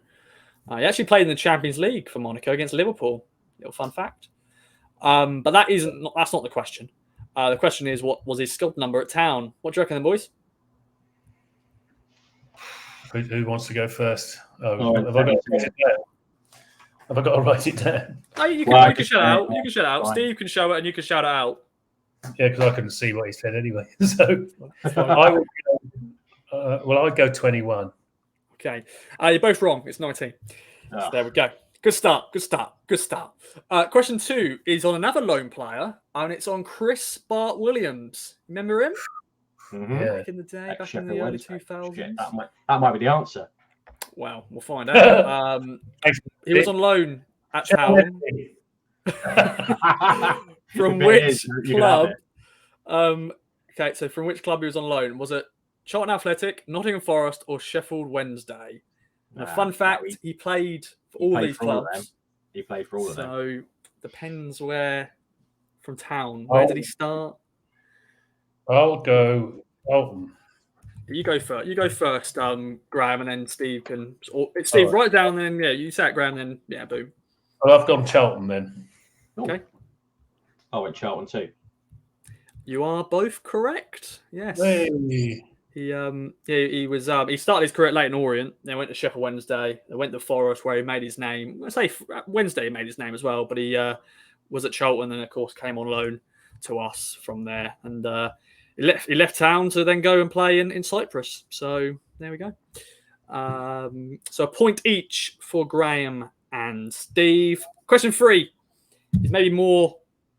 He actually played in the Champions League for Monaco against Liverpool. Little fun fact. But that's not the question. The question is, what was his squad number at Town? What do you reckon, then, boys? Who wants to go first? Oh, have I got to write it down? Have I got to write it down? No, you can, Well, you can shout it out. You can shout it out. Fine. Steve can show it, and you can shout it out. Yeah, because I couldn't see what he said anyway. So I would go, I'd go 21. Okay. You're both wrong. It's 19. So there we go. Good start. Question 2 is on another loan player, and it's on Chris Bart Williams. Remember him? Mhm. Yeah. Back in the day, back in the early 2000s. Shit, that might be the answer. Well, we'll find out. He was on loan at Town. From which club? Okay, so from which club he was on loan? Was it Charlton Athletic, Nottingham Forest, or Sheffield Wednesday? And a fun fact: he played for all these clubs. He played for all of them. So depends where from Town. Where did he start? I'll go Charlton. You go first. Graham, and then Steve can. Or Steve, write down. Then you say it, Graham. Then boom. Well, I've gone Charlton then. Okay. I went Charlton too. You are both correct. Yes. Hey. He was. He started his career at Leyton Orient. Then went to Sheffield Wednesday. Then went to Forest, where he made his name. I say Wednesday he made his name as well, but he was at Charlton, and of course came on loan to us from there. And he left Town to then go and play in Cyprus. So there we go. So a point each for Graham and Steve. Question 3 is maybe more.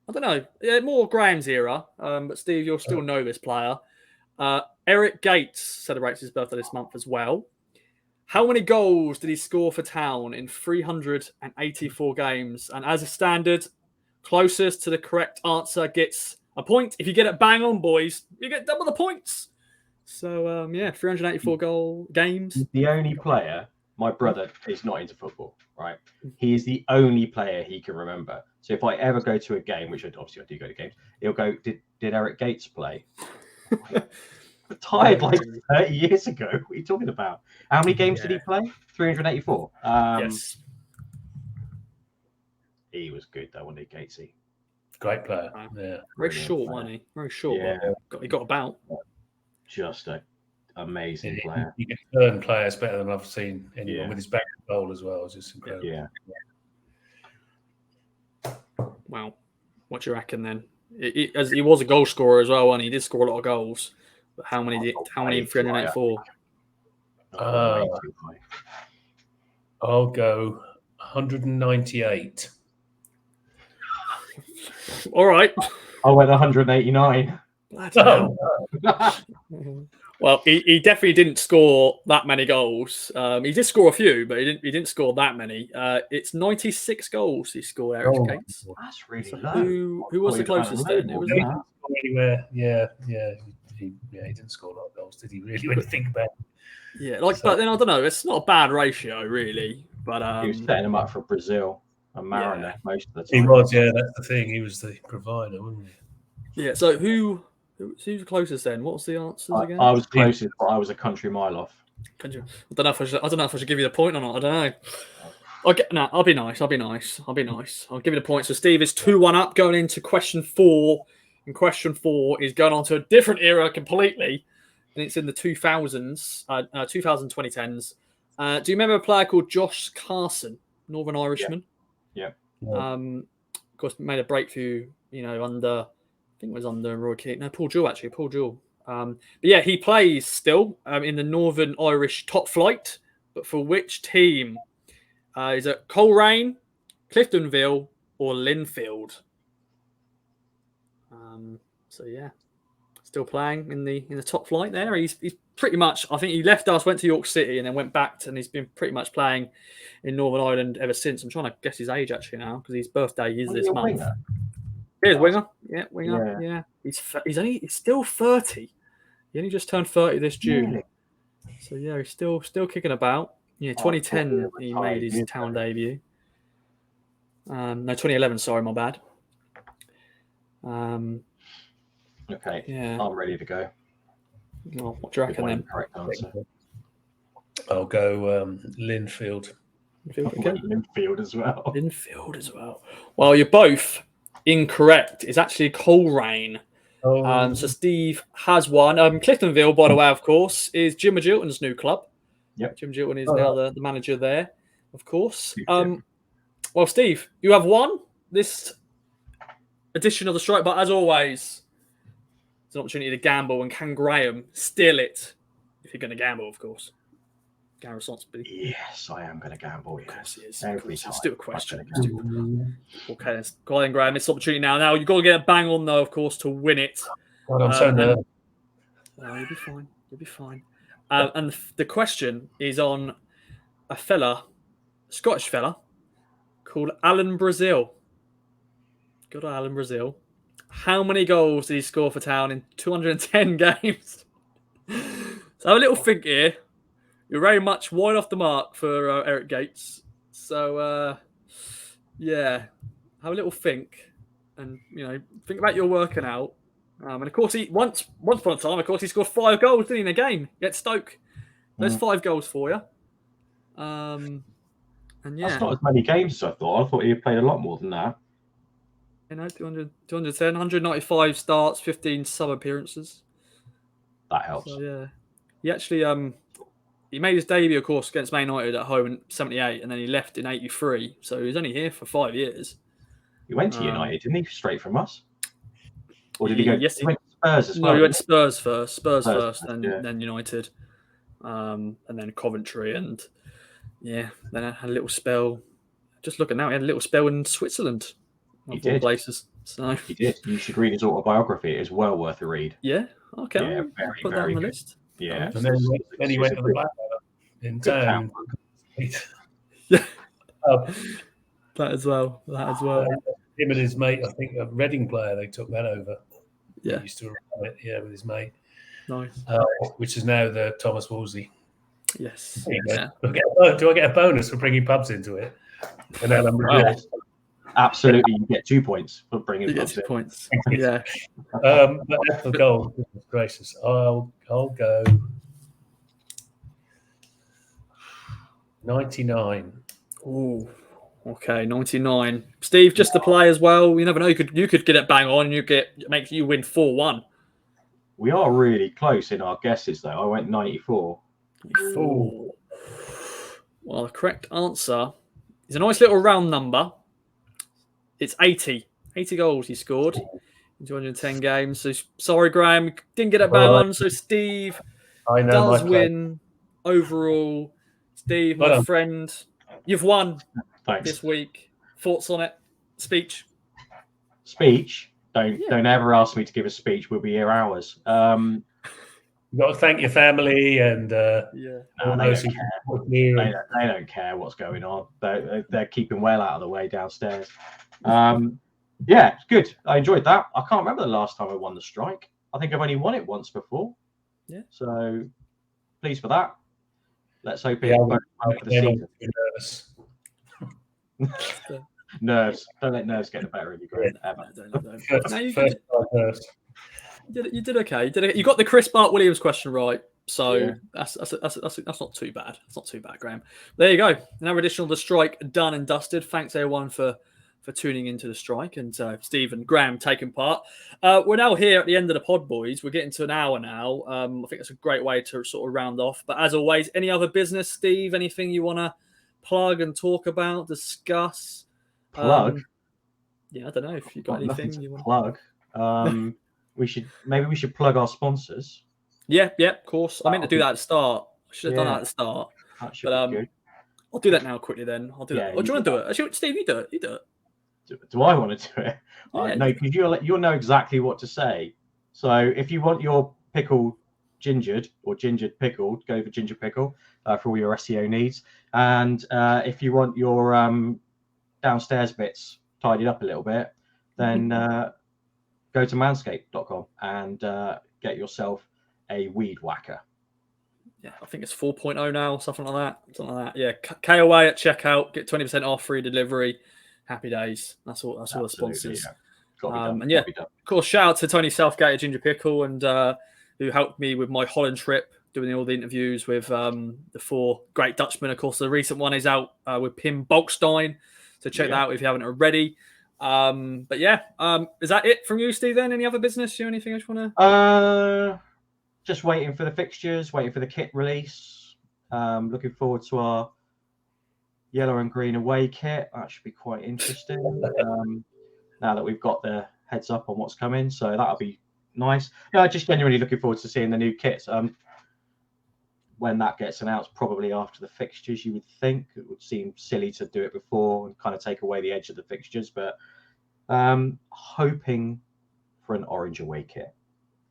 I don't know. Yeah, more Graham's era. But Steve, you'll still know this player. Eric Gates celebrates his birthday this month as well. How many goals did he score for Town in 384 games? And as a standard, closest to the correct answer gets a point. If you get it bang on, boys, you get double the points. So, 384 games. He's the only player. My brother is not into football, right? He is the only player he can remember. So if I ever go to a game, which obviously I do go to games, he'll go, did Eric Gates play? Retired like 30 years ago. What are you talking about? How many games did he play? 384. Yes. He was good though, wasn't he, Gatesy? Great player. Yeah. Very short, wasn't he? Very short. Yeah. He got about. Just an amazing player. You can turn players better than I've seen anyone Yeah. with his back goal as well. It's just incredible. Yeah. Wow. What do you reckon then? As he was a goal scorer as well, and he did score a lot of goals. But how many in 384? I'll go 198. All right. I went 189. Well, he definitely didn't score that many goals. He did score a few, but he didn't score that many. It's 96 goals he scored, Eric Gates. That's really So low. who was the closest then? It was Anywhere. Yeah. He didn't score a lot of goals, did he? Really, when you think about it. but then I don't know. It's not a bad ratio, really. But he was setting him up for Brazil and Mariner most of the time. He was, yeah. That's the thing. He was the provider, wasn't he? Yeah. So who's the closest then? What was the answers again? I was closest, but I was a country mile off. I don't know if I should give you the point or not. I don't know. I'll be nice. I'll give you the point. So Steve is 2-1 up going into question 4. And question 4 is going on to a different era completely. And it's in the 2000s, 2010s. Do you remember a player called Josh Carson, Northern Irishman? Yeah. Of course, made a breakthrough, under, I think it was under Roy Keane. No, Paul Jewell, actually. Paul Jewell. But yeah, he plays still in the Northern Irish top flight. But for which team? Is it Coleraine, Cliftonville, or Linfield? So yeah, still playing in the top flight there. He's pretty much. I think he left us, went to York City, and then went back, and he's been pretty much playing in Northern Ireland ever since. I'm trying to guess his age actually now because his birthday is this month. Winger? Here's winger. Yeah, winger. Yeah. He's still 30. He only just turned 30 this June. Really? So yeah, he's still kicking about. Yeah, 2010 he made his Town debut. No, 2011. Sorry, my bad. Okay. Yeah. I'm ready to go. Well, what do you reckon then? Correct answer. I'll go Linfield. Infield again. Infield as well. Infield as well. Well, you're both incorrect. It's actually Coleraine. Oh, So Steve has one. Cliftonville, by the way, of course, is Jim Magilton's new club. Yep. Jim Magilton is now the manager there, of course. Yeah. Well, Steve, you have won this edition of the strike, but as always, it's an opportunity to gamble, and can Graham steal it? If you're going to gamble, of course. Gamble responsibly. Yes, I am going to gamble. Of course he is. Every time. Let's do a question. Mm. Okay, let's go ahead and Graham. It's opportunity now. Now, you've got to get a bang on, though, of course, to win it. God, I'm so nervous. Oh, you'll be fine. You'll be fine. And the question is on a Scottish fella, called Alan Brazil. Good old Alan Brazil. How many goals did he score for Town in 210 games? So have a little think here. You're very much wide off the mark for Eric Gates. So, yeah, have a little think. And, think about your working out. And, of course, once upon a time, of course, he scored 5 goals, didn't he, in a game against Stoke. There's 5 goals for you. And, yeah. That's not as many games as I thought. I thought he played a lot more than that. 210, 195 starts, 15 sub appearances. That helps. So, yeah. He actually he made his debut, of course, against Man United at home in 78, and then he left in 83. So he was only here for 5 years. He went to United, didn't he? Straight from us? Or did he go? Yes, he went to Spurs as well. No, he went to Spurs first. Spurs first, yeah. then United, and then Coventry, and then I had a little spell. Just looking now, he had a little spell in Switzerland. He did. Places. So He did. You should read his autobiography. It is well worth a read. yeah, okay. Yeah, I'll very, put that very on the good. list. Yeah. And then he went to the Blackburn in Town. Yeah, that as well. Him and his mate, I think, a Reading player, they took that over. Yeah. He used to run it, with his mate. Nice. Which is now the Thomas Wolsey. Yes. Yeah. Do I get a bonus for bringing pubs into it? And then Absolutely, you get 2 points for bringing. You get 2 points. Yeah. But that's the goal. Goodness gracious. I'll go 99. Ooh. Okay, 99. Steve, just to play as well. You never know. You could get it bang on. Make you win 4-1. We are really close in our guesses, though. I went 94. Ooh. Well, the correct answer is a nice little round number. It's 80. 80 goals he scored in 210 games. So sorry, Graham, didn't get it bang on. So Steve does win overall. Steve, my friend, you've won. Thanks. This week. Thoughts on it? Speech? Don't ever ask me to give a speech. We'll be here hours. You've got to thank your family and they don't care what's going on. They're keeping well out of the way downstairs. Yeah, it's good. I enjoyed that. I can't remember the last time I won the strike. I think I've only won it once before. Yeah. So pleased for that. Let's hope it goes well for the season. Nerves. Don't let nerves get the better of you, Graham. Ever. You did okay. You got the Chris Bart Williams question right. So that's not too bad. It's not too bad, Graham. There you go. Another edition of the strike done and dusted. Thanks everyone for tuning into the strike, and Steve and Graham taking part. We're now here at the end of the pod, boys. We're getting to an hour now. I think that's a great way to sort of round off. But as always, any other business, Steve? Anything you want to plug and talk about, discuss? Plug? Yeah, I don't know if you've got anything you want to plug. we should plug our sponsors. Yeah, of course. I meant to do that at the start. I should have done that at the start. But good. I'll do that now quickly then. I'll do that. Or do you want to do it? Actually, Steve, you do it. Do I want to do it? Yeah. No, because you'll know exactly what to say. So if you want your pickle gingered or gingered pickled, go for ginger pickle for all your SEO needs. And if you want your downstairs bits tidied up a little bit, then go to manscaped.com and get yourself a weed whacker. Yeah, I think it's 4.0 now, something like that. Yeah, KOA at checkout, get 20% off, free delivery. Happy days. That's all the sponsors. Yeah. And of course, shout out to Tony Southgate at Ginger Pickle and who helped me with my Holland trip, doing all the interviews with the 4 great Dutchmen. Of course, the recent one is out with Pim Bolkestein, so check that out if you haven't already. But yeah, is that it from you, Steve? Then any other business? You anything else you want to? Just waiting for the fixtures, waiting for the kit release. Looking forward to our yellow and green away kit. That should be quite interesting. Now that we've got the heads up on what's coming, so that'll be nice. No, just genuinely looking forward to seeing the new kits. When that gets announced, probably after the fixtures, you would think. It would seem silly to do it before and kind of take away the edge of the fixtures, but hoping for an orange away kit,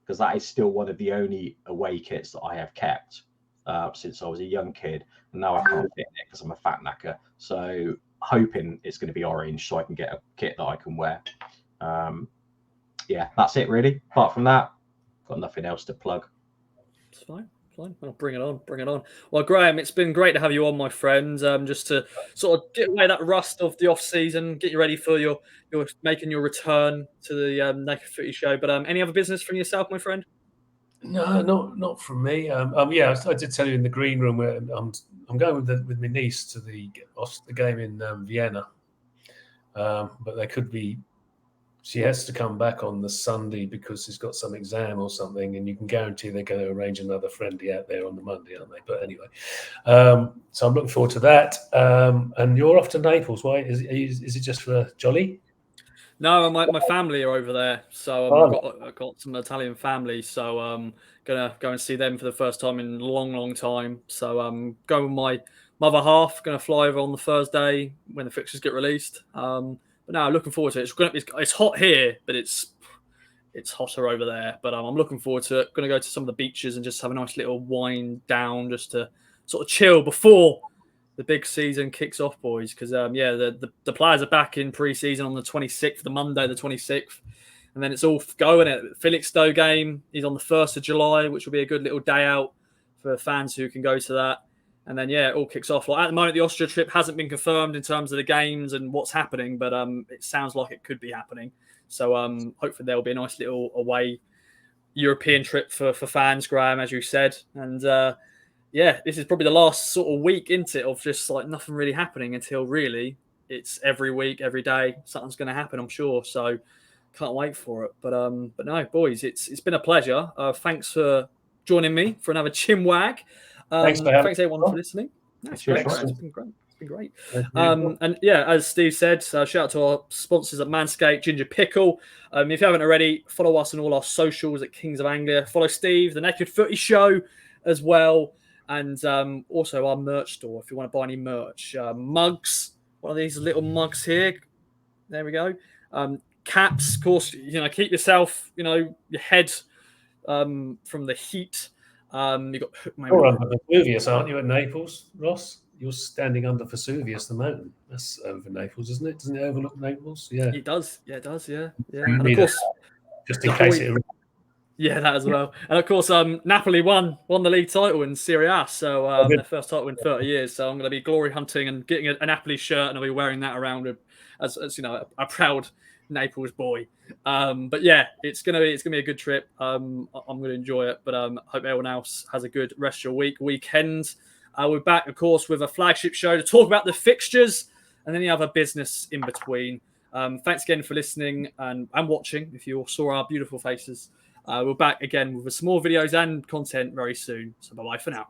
because that is still one of the only away kits that I have kept since I was a young kid, and now I can't fit in it because I'm a fat knacker. So hoping it's going to be orange so I can get a kit that I can wear. Yeah, that's it really. Apart from that, got nothing else to plug. It's fine. Well, bring it on. Well, Graham, it's been great to have you on, my friend. Just to sort of get away that rust of the off season, get you ready for your making your return to the Naked Footy Show. But any other business from yourself, my friend? No, not from me. Yeah, I did tell you in the green room where I'm going with my niece to the game in Vienna, but there could be. She has to come back on the Sunday because she's got some exam or something, and you can guarantee they're going to arrange another friendly out there on the Monday, aren't they? But anyway, so I'm looking forward to that. And you're off to Naples. Why? Is it just for jolly? No, my family are over there, so I've got some Italian family, so I'm gonna go and see them for the first time in a long time. So I'm going with my mother half, gonna fly over on the Thursday when the fixtures get released. But no, looking forward to it. It's hot here, but it's hotter over there. But I'm looking forward to it. Going to go to some of the beaches and just have a nice little wind down, just to sort of chill before the big season kicks off, boys. Because the players are back in pre-season on the 26th, the Monday the 26th, and then it's all going. Felixstowe game is on the 1st of July, which will be a good little day out for fans who can go to that. And then, it all kicks off. Like, at the moment, the Austria trip hasn't been confirmed in terms of the games and what's happening, but it sounds like it could be happening. So hopefully there will be a nice little away European trip for fans, Graham, as you said. And this is probably the last sort of week, isn't it, of just like nothing really happening until really it's every week, every day, something's going to happen, I'm sure. So can't wait for it. But no, boys, it's been a pleasure. Thanks for joining me for another Chinwag. Thanks everyone for listening. It's been great. And as Steve said, shout out to our sponsors at Manscaped, Ginger Pickle. If you haven't already, follow us on all our socials at Kings of Anglia. Follow Steve, the Naked Footy Show as well. And also our merch store if you want to buy any merch. Mugs, one of these little mugs here. There we go. Caps, of course, keep yourself, your head from the heat. You got You're under Vesuvius, aren't you, at Naples, Ross? You're standing under Vesuvius, the mountain. That's over Naples, isn't it? Doesn't it overlook Naples? Yeah, it does. Yeah, it does. Yeah. And of course, just in case it. Yeah, that as well. And of course, Napoli won the league title in Serie A, so their first title in 30 years. So I'm going to be glory hunting and getting a Napoli shirt, and I'll be wearing that around as a proud Naples boy. But yeah, it's gonna be a good trip. I'm gonna enjoy it, but hope everyone else has a good rest of your weekend. We're back, of course, with a flagship show to talk about the fixtures and any other business in between. Thanks again for listening and watching. If you all saw our beautiful faces, we're back again with some more videos and content very soon. So bye for now.